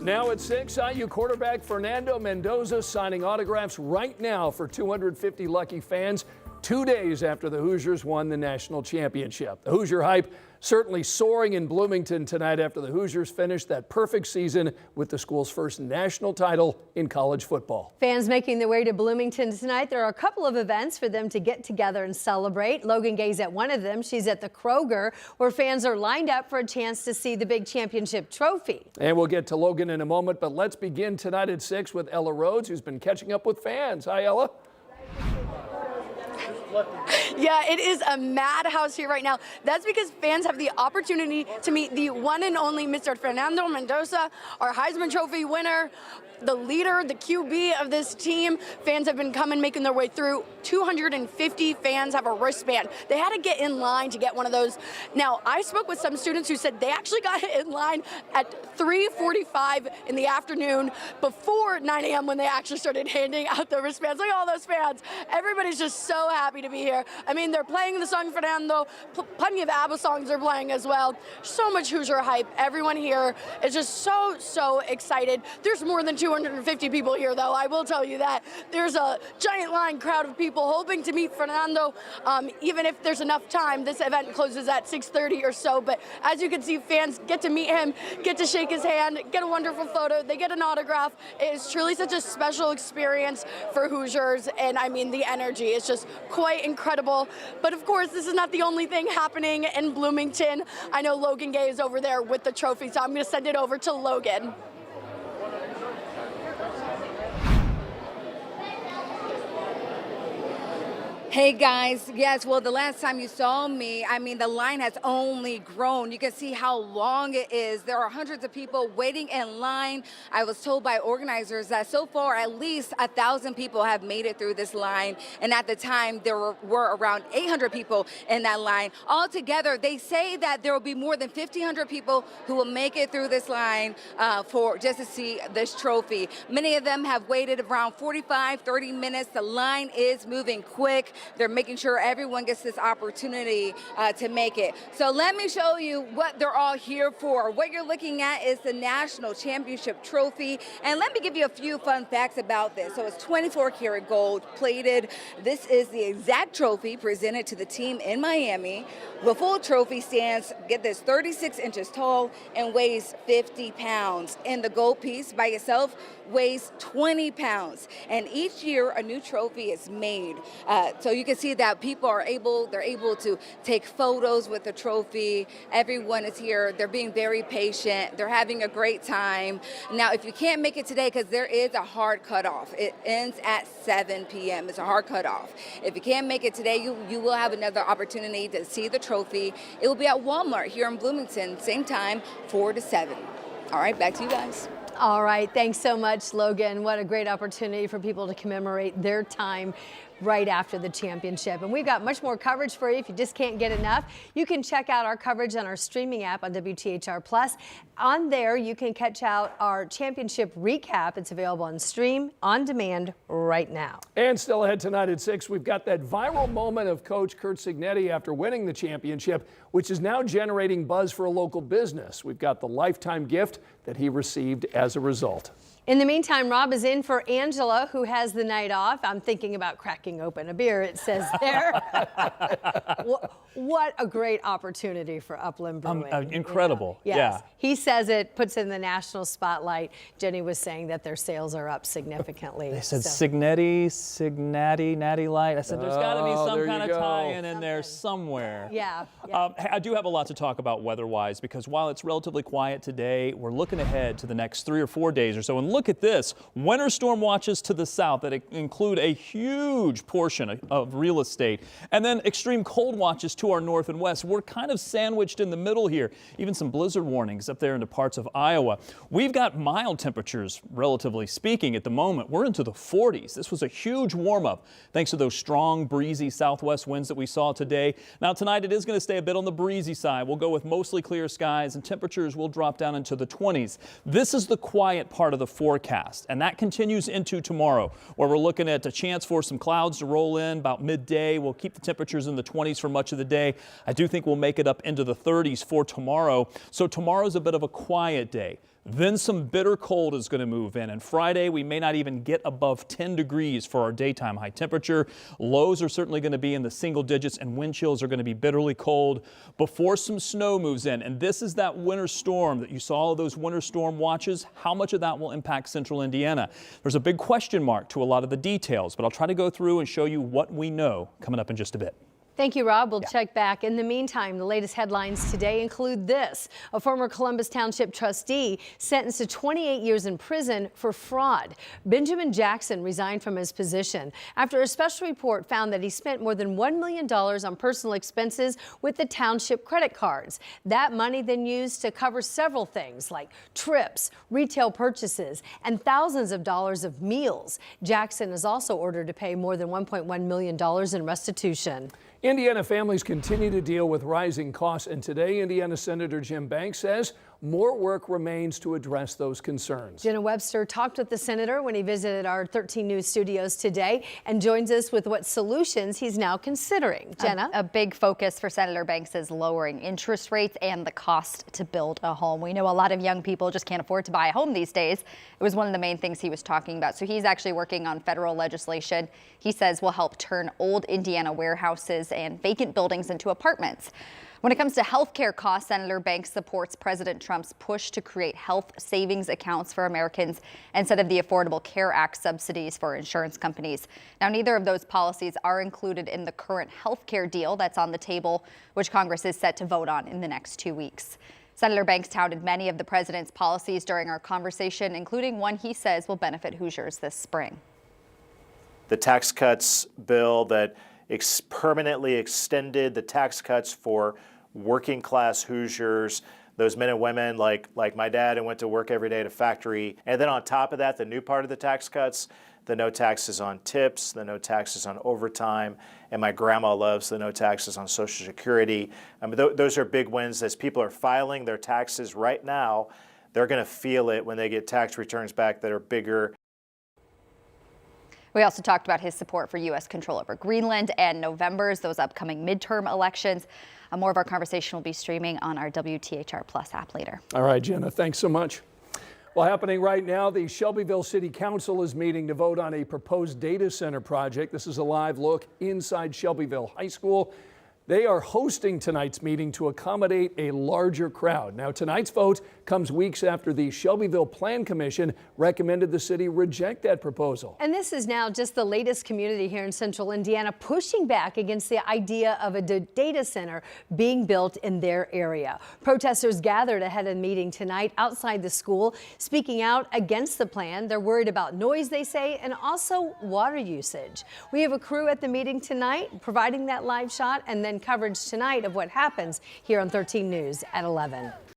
Now at 6, IU quarterback Fernando Mendoza signing autographs right now for 250 lucky fans 2 days after the Hoosiers won the national championship. The Hoosier hype certainly soaring in Bloomington tonight after the Hoosiers finished that perfect season with the school's first national title in college football. Fans making their way to Bloomington tonight. There are a couple of events for them to get together and celebrate. Logan Gay's at one of them. She's at the Kroger, where fans are lined up for a chance to see the big championship trophy. And we'll get to Logan in a moment, but let's begin tonight at 6 with Ella Rhodes, who's been catching up with fans. Hi, Ella. Yeah, it is a madhouse here right now. That's because fans have the opportunity to meet the one and only Mr. Fernando Mendoza, our Heisman Trophy winner, the leader, the QB of this team. Fans have been coming, making their way through. 250 fans have a wristband. They had to get in line to get one of those. Now, I spoke with some students who said they actually got in line at 3:45 in the afternoon before 9 a.m. when they actually started handing out the wristbands. Look at all those fans. Everybody's just so happy to be here. I mean, they're playing the song Fernando. Plenty of ABBA songs are playing as well. So much Hoosier hype. Everyone here is just so excited. There's more than 250 people here, though. I will tell you that. There's a giant crowd of people hoping to meet Fernando. Even if there's enough time, this event closes at 6:30 or so. But as you can see, fans get to meet him, get to shake his hand, get a wonderful photo. They get an autograph. It is truly such a special experience for Hoosiers. And I mean, the energy is just quite incredible. But of course, this is not the only thing happening in Bloomington. I know Logan Gay is over there with the trophy, so I'm going to send it over to Logan. Hey guys, yes, well, the last time you saw me, I mean, the line has only grown. You can see how long it is. There are hundreds of people waiting in line. I was told by organizers that so far at least 1,000 people have made it through this line. And at the time, there were around 800 people in that line. Altogether, they say that there will be more than 1,500 people who will make it through this line for just to see this trophy. Many of them have waited around 45, 30 minutes. The line is moving quick. They're making sure everyone gets this opportunity to make it. So let me show you what they're all here for. What you're looking at is the National Championship Trophy. And let me give you a few fun facts about this. So it's 24 karat gold plated. This is the exact trophy presented to the team in Miami. The full trophy stands, get this, 36 inches tall and weighs 50 pounds. And the gold piece by itself weighs 20 pounds. And each year a new trophy is made. So you can see that people are able to take photos with the trophy. Everyone is here. They're being very patient. They're having a great time. Now, if you can't make it today, because there is a hard cutoff, it ends at 7 p.m. It's a hard cutoff. If you can't make it today, you will have another opportunity to see the trophy. It will be at Walmart here in Bloomington, same time, 4 to 7. All right, back to you guys. All right, thanks so much, Logan. What a great opportunity for people to commemorate their time right after the championship. And we've got much more coverage for you if you just can't get enough. You can check out our coverage on our streaming app on WTHR+. On there, you can catch out our championship recap. It's available on stream, on demand right now. And still ahead tonight at 6, we've got that viral moment of Coach Curt Cignetti after winning the championship, which is now generating buzz for a local business. We've got the lifetime gift that he received as a result. In the meantime, Rob is in for Angela, who has the night off. I'm thinking about cracking open a beer, it says there. What a great opportunity for Upland Brewing. Incredible. You know? Yes. Yeah. He says it puts it in the national spotlight. Jenny was saying that their sales are up significantly. They said Cignetti, Natty Light. I said there's got to be some kind of tie-in in there somewhere. Yeah. I do have a lot to talk about weather-wise, because while it's relatively quiet today, we're looking ahead to the next 3 or 4 days or so. And look at this, winter storm watches to the south that include a huge portion of real estate, and then extreme cold watches to our north and west. We're kind of sandwiched in the middle here. Even some blizzard warnings up there into parts of Iowa. We've got mild temperatures, relatively speaking, at the moment. We're into the 40s. This was a huge warm-up thanks to those strong, breezy southwest winds that we saw today. Now tonight it is going to stay a bit on the breezy side. We'll go with mostly clear skies, and temperatures will drop down into the 20s. This is the quiet part of the forecast, and that continues into tomorrow, where we're looking at a chance for some clouds to roll in about midday. We'll keep the temperatures in the 20s for much of the day. I do think we'll make it up into the 30s for tomorrow. So tomorrow's a bit of a quiet day. Then some bitter cold is going to move in, and Friday we may not even get above 10 degrees for our daytime high temperature. Lows are certainly going to be in the single digits, and wind chills are going to be bitterly cold before some snow moves in. And this is that winter storm that you saw, all those winter storm watches. How much of that will impact central Indiana? There's a big question mark to a lot of the details, but I'll try to go through and show you what we know coming up in just a bit. Thank you, Rob. We'll check back. In the meantime, the latest headlines today include this. A former Columbus Township trustee sentenced to 28 years in prison for fraud. Benjamin Jackson resigned from his position after a special report found that he spent more than $1 million on personal expenses with the township credit cards. That money then used to cover several things like trips, retail purchases, and thousands of dollars of meals. Jackson is also ordered to pay more than $1.1 million in restitution. Indiana families continue to deal with rising costs, and today Indiana Senator Jim Banks says more work remains to address those concerns. Jenna Webster talked with the senator when he visited our 13 News studios today and joins us with what solutions he's now considering. Jenna? A big focus for Senator Banks is lowering interest rates and the cost to build a home. We know a lot of young people just can't afford to buy a home these days. It was one of the main things he was talking about. So he's actually working on federal legislation he says will help turn old Indiana warehouses and vacant buildings into apartments. When it comes to health care costs, Senator Banks supports President Trump's push to create health savings accounts for Americans instead of the Affordable Care Act subsidies for insurance companies. Now, neither of those policies are included in the current health care deal that's on the table, which Congress is set to vote on in the next 2 weeks. Senator Banks touted many of the president's policies during our conversation, including one he says will benefit Hoosiers this spring. The tax cuts bill that permanently extended the tax cuts for working class Hoosiers, those men and women like my dad who went to work every day at a factory. And then on top of that, the new part of the tax cuts, the no taxes on tips, the no taxes on overtime, and my grandma loves the no taxes on Social Security. I mean, those are big wins. As people are filing their taxes right now, they're going to feel it when they get tax returns back that are bigger. We also talked about his support for U.S. control over Greenland and November's, those upcoming midterm elections. More of our conversation will be streaming on our WTHR Plus app later. All right, Jenna, thanks so much. Well, happening right now, the Shelbyville City Council is meeting to vote on a proposed data center project. This is a live look inside Shelbyville High School. They are hosting tonight's meeting to accommodate a larger crowd. Now, tonight's vote comes weeks after the Shelbyville Plan Commission recommended the city reject that proposal. And this is now just the latest community here in central Indiana pushing back against the idea of a data center being built in their area. Protesters gathered ahead of the meeting tonight outside the school, speaking out against the plan. They're worried about noise, they say, and also water usage. We have a crew at the meeting tonight providing that live shot and then coverage tonight of what happens here on 13 News at 11.